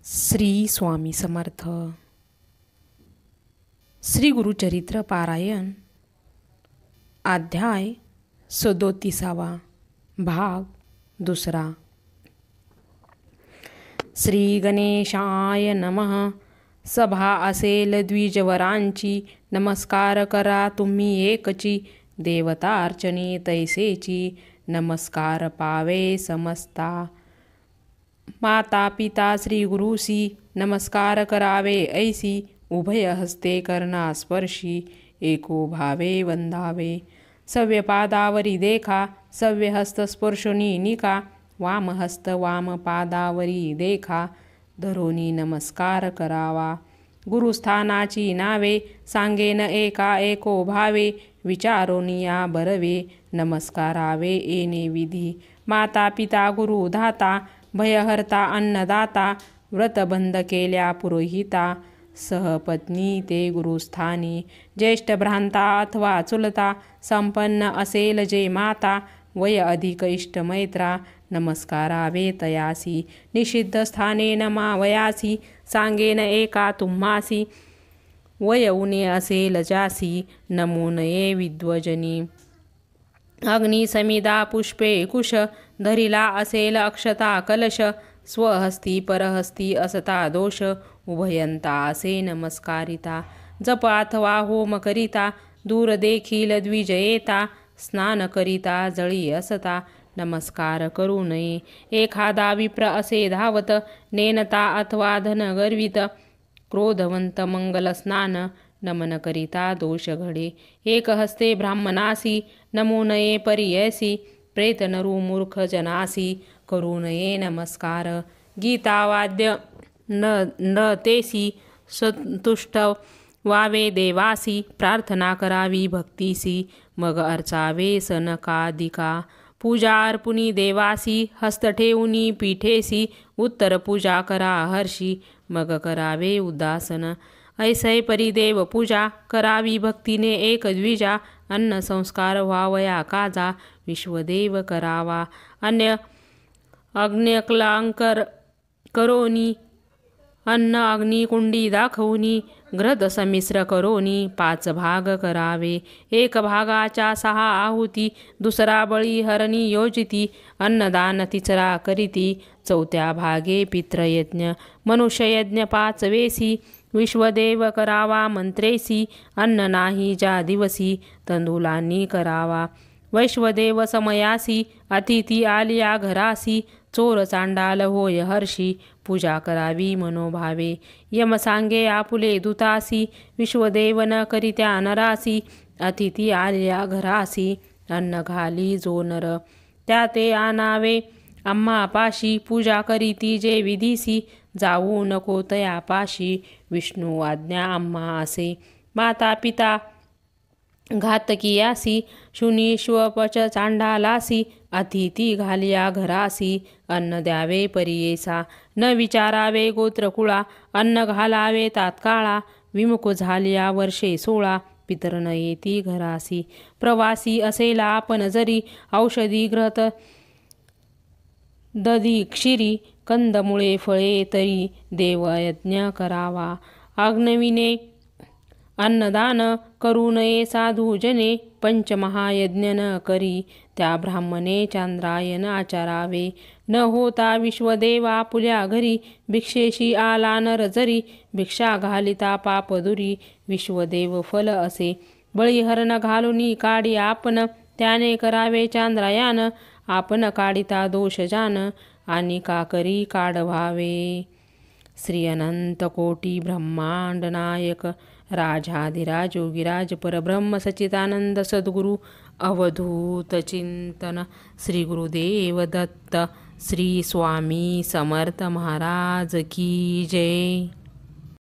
श्री स्वामी समर्थ. श्री गुरुचरित्र पारायण अध्याय 37 भाग 2. श्री गणेशाय नमः. सभा असेल द्विजवरांची, नमस्कार करा तुम्ही एकची. देवतार्चने तैसेची, नमस्कार पावे समस्ता. माता पिता श्री गुरुसी, नमस्कार करावे ऐसी. उभय हस्ते करना स्पर्शी, एको भावे वंदावे. सव्य पादावरी देखा, सव्य हस्त स्पर्शोनी निका. वाम हस्त वाम पादावरी देखा, धरोनी नमस्कार करावा. गुरुस्थानाची नावे, सांगेन एका एको भावे. विचारोनिया बरवे, नमस्कारावे येणे विधी. माता पिता गुरु धाता, भयहर्ता अन्नदाता. व्रतबंध केल्या पुरोहिता, सहपत्नी ते गुरुस्थानी. ज्येष्ठ भ्रांता अथवा चुलता, संपन्न असेल जे माता. वय अधिक इष्टमैत्रा, नमस्कारावे तयासी. निषिद्ध स्थाने नमावयासी, सांगेन एका तुम्हासी. वय उणे असेल जासी, नमो नये विद्वजनी. अग्नी समिदा पुष्पे कुश, धरिला असेल अक्षता कलश. स्वहस्ती परहस्ती असता दोष, उभयंता असे नमस्कारिता. जप अथवा होम करिता, दूर देखील द्विज येता. स्नान करिता जळी असता, नमस्कार करू नये. एखादा विप्र असे धावत, नेनता अथवा धन गर्वित. क्रोधवंत मंगल स्नान, नमन करिता दोष घडे. एक हस्ते ब्राह्मणासी, नमो नये परियसी. प्रेत नरू मूर्ख जनासी, करू नये नमस्कार. गीतावाद्य न तेसी, संतुष्ट वावे देवासी. प्रार्थना करावी भक्तीसी, मग अर्चावे सनकादिका. पूजा अर्पुनी देवासी, हस्त ठेवूनी पीठेसी. उत्तर पूजा करा हर्षी, मग करावे उदासन. ऐसै परिदेव पूजा, करावी भक्तीने एक द्विजा. अन्न संस्कार व्हावया काजा, विश्वदेव करावा. अन्य अग्न्यक्लांकर करोनी, अन्न अग्निकुंडी दाखवूनी. घृत समिश्र करोनी, 5 भाग करावे. एक भागाच्या 6 आहुती, दुसरा बळी हरणी योजिती. अन्नदान तिसरा करीती, 4थ्या भागे पितृयज्ञ. मनुष्ययज्ञ 5 वेसी, विश्वदेव करावा मंत्रेसी. अन्न नाही ज्या दिवसी, तंदुलांनी करावा. वैश्वदेव समयासी, अतिथी आलिया घरासी. चोर चांडाल होय हर्षी, पूजा करावी मनोभावे. यम सांगे आपुले दुतासी, विश्वदेव न करित्या नरासी. अतिथी आलिया घरासी, अन्न घाली जो नर. त्या ते आणावे आम्हा पाशी, पूजा करीती जे विधीसी. जाऊ नको तया पाशी, विष्णू आज्ञा आम्हा असे. माता पिता घातकीयासी, शुनी श्वपच चांडालासी. अतिथी घालिया घरासी, अन्न द्यावे परियेसा. न विचारावे गोत्रकुळा, अन्न घालावे तात्काळा. विमुख झालिया वर्षे 16, पितर न येती घरासी. प्रवासी असेला आपण जरी, औषधी घृत दधी क्षीरी. कंदमुळे फळे तरी, देवयज्ञ करावा. आग्नविने अन्नदान, करू नये साधू जने. पंचमहायज्ञ न करी, त्या ब्राह्मणे चांद्रायन आचारावे. न होता विश्वदेवा पुल्या घरी, भिक्षेशी आला नर जरी. भिक्षा घालिता पाप दुरी, विश्वदेव फल असे. बळीहरण घालुनी काढी आपण, त्याने करावे चांद्रायन. आपण काढिता दोष जान, आणि का करी काढवावे. श्री अनंत कोटी ब्रह्मांड नायक, राजाधिराज योगीराज परब्रह्म सच्चिदानंद सद्गुरु अवधूत चिंतन. श्री गुरुदेव दत्त. श्री स्वामी समर्थ महाराज की जय.